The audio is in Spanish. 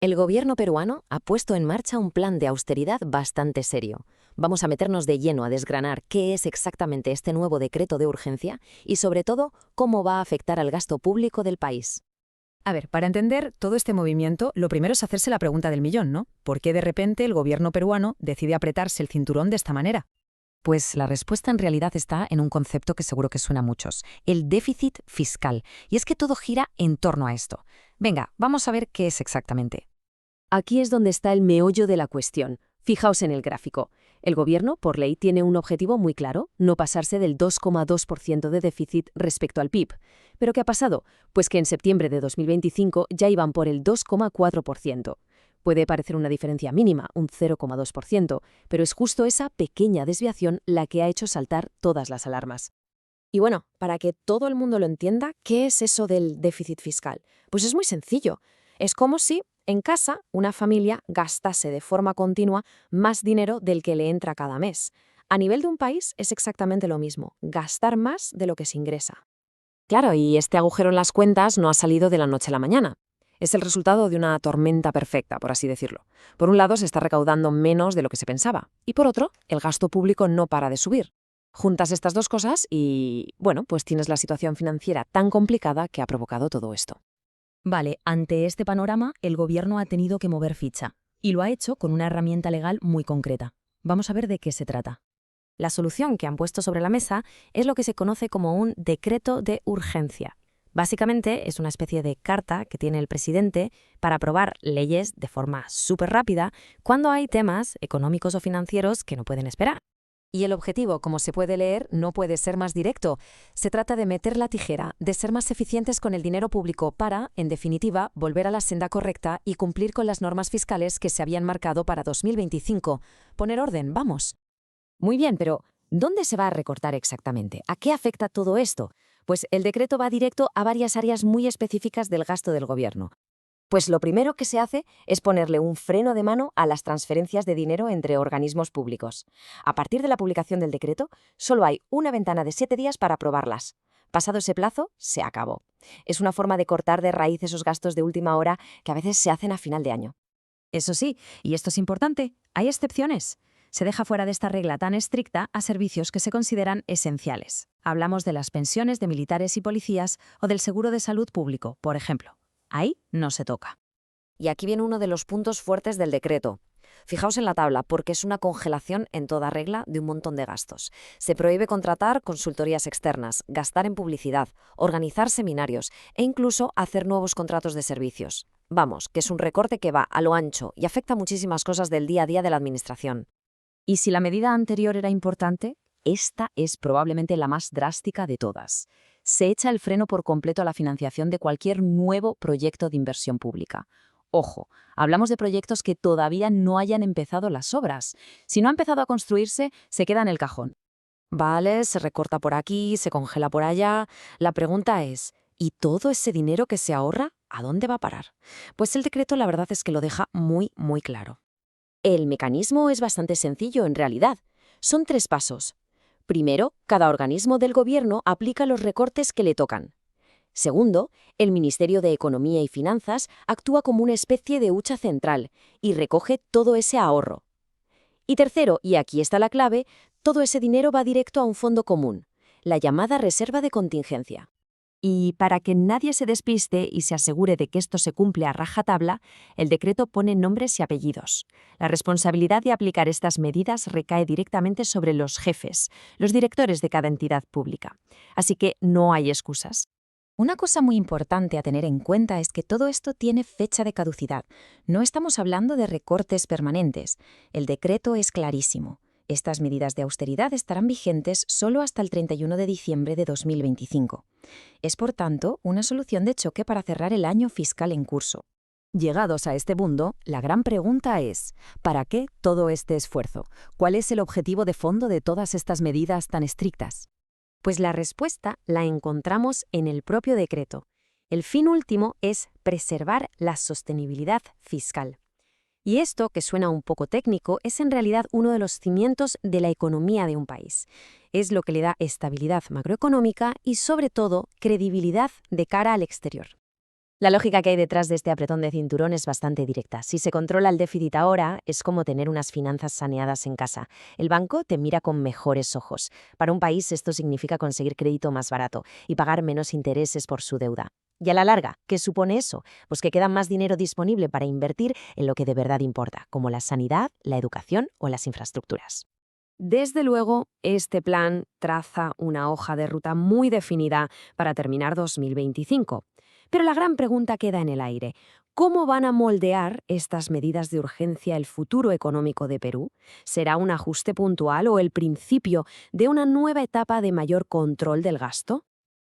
El gobierno peruano ha puesto en marcha un plan de austeridad bastante serio. Vamos a meternos de lleno a desgranar qué es exactamente este nuevo decreto de urgencia y, sobre todo, cómo va a afectar al gasto público del país. A ver, para entender todo este movimiento, lo primero es hacerse la pregunta del millón, ¿no? ¿Por qué de repente el gobierno peruano decide apretarse el cinturón de esta manera? Pues la respuesta en realidad está en un concepto que seguro que suena a muchos, el déficit fiscal. Y es que todo gira en torno a esto. Venga, vamos a ver qué es exactamente. Aquí es donde está el meollo de la cuestión. Fijaos en el gráfico. El gobierno, por ley, tiene un objetivo muy claro, no pasarse del 2,2% de déficit respecto al PIB. ¿Pero qué ha pasado? Pues que en septiembre de 2025 ya iban por el 2,4%. Puede parecer una diferencia mínima, un 0,2%, pero es justo esa pequeña desviación la que ha hecho saltar todas las alarmas. Y bueno, para que todo el mundo lo entienda, ¿qué es eso del déficit fiscal? Pues es muy sencillo. Es como si en casa una familia gastase de forma continua más dinero del que le entra cada mes. A nivel de un país es exactamente lo mismo, gastar más de lo que se ingresa. Claro, y este agujero en las cuentas no ha salido de la noche a la mañana. Es el resultado de una tormenta perfecta, por así decirlo. Por un lado, se está recaudando menos de lo que se pensaba, y por otro, el gasto público no para de subir. Juntas estas dos cosas y, bueno, pues tienes la situación financiera tan complicada que ha provocado todo esto. Vale, ante este panorama, el gobierno ha tenido que mover ficha. Y lo ha hecho con una herramienta legal muy concreta. Vamos a ver de qué se trata. La solución que han puesto sobre la mesa es lo que se conoce como un decreto de urgencia. Básicamente es una especie de carta que tiene el presidente para aprobar leyes de forma súper rápida cuando hay temas económicos o financieros que no pueden esperar. Y el objetivo, como se puede leer, no puede ser más directo. Se trata de meter la tijera, de ser más eficientes con el dinero público para, en definitiva, volver a la senda correcta y cumplir con las normas fiscales que se habían marcado para 2025. Poner orden, vamos. Muy bien, pero ¿dónde se va a recortar exactamente? ¿A qué afecta todo esto? Pues el decreto va directo a varias áreas muy específicas del gasto del gobierno. Pues lo primero que se hace es ponerle un freno de mano a las transferencias de dinero entre organismos públicos. A partir de la publicación del decreto, solo hay una ventana de 7 días para aprobarlas. Pasado ese plazo, se acabó. Es una forma de cortar de raíz esos gastos de última hora que a veces se hacen a final de año. Eso sí, y esto es importante, hay excepciones. Se deja fuera de esta regla tan estricta a servicios que se consideran esenciales. Hablamos de las pensiones de militares y policías o del seguro de salud público, por ejemplo. Ahí no se toca. Y aquí viene uno de los puntos fuertes del decreto. Fijaos en la tabla, porque es una congelación en toda regla de un montón de gastos. Se prohíbe contratar consultorías externas, gastar en publicidad, organizar seminarios e incluso hacer nuevos contratos de servicios. Vamos, que es un recorte que va a lo ancho y afecta muchísimas cosas del día a día de la administración. Y si la medida anterior era importante, esta es probablemente la más drástica de todas. Se echa el freno por completo a la financiación de cualquier nuevo proyecto de inversión pública. Ojo, hablamos de proyectos que todavía no hayan empezado las obras. Si no ha empezado a construirse, se queda en el cajón. Vale, se recorta por aquí, se congela por allá. La pregunta es, ¿y todo ese dinero que se ahorra, a dónde va a parar? Pues el decreto la verdad es que lo deja muy, muy claro. El mecanismo es bastante sencillo en realidad. Son 3 pasos. Primero, cada organismo del gobierno aplica los recortes que le tocan. Segundo, el Ministerio de Economía y Finanzas actúa como una especie de hucha central y recoge todo ese ahorro. Y tercero, y aquí está la clave, todo ese dinero va directo a un fondo común, la llamada reserva de contingencia. Y para que nadie se despiste y se asegure de que esto se cumple a rajatabla, el decreto pone nombres y apellidos. La responsabilidad de aplicar estas medidas recae directamente sobre los jefes, los directores de cada entidad pública. Así que no hay excusas. Una cosa muy importante a tener en cuenta es que todo esto tiene fecha de caducidad. No estamos hablando de recortes permanentes. El decreto es clarísimo. Estas medidas de austeridad estarán vigentes solo hasta el 31 de diciembre de 2025. Es, por tanto, una solución de choque para cerrar el año fiscal en curso. Llegados a este punto, la gran pregunta es, ¿para qué todo este esfuerzo? ¿Cuál es el objetivo de fondo de todas estas medidas tan estrictas? Pues la respuesta la encontramos en el propio decreto. El fin último es preservar la sostenibilidad fiscal. Y esto, que suena un poco técnico, es en realidad uno de los cimientos de la economía de un país. Es lo que le da estabilidad macroeconómica y, sobre todo, credibilidad de cara al exterior. La lógica que hay detrás de este apretón de cinturón es bastante directa. Si se controla el déficit ahora, es como tener unas finanzas saneadas en casa. El banco te mira con mejores ojos. Para un país esto significa conseguir crédito más barato y pagar menos intereses por su deuda. Y a la larga, ¿qué supone eso? Pues que queda más dinero disponible para invertir en lo que de verdad importa, como la sanidad, la educación o las infraestructuras. Desde luego, este plan traza una hoja de ruta muy definida para terminar 2025. Pero la gran pregunta queda en el aire. ¿Cómo van a moldear estas medidas de urgencia el futuro económico de Perú? ¿Será un ajuste puntual o el principio de una nueva etapa de mayor control del gasto?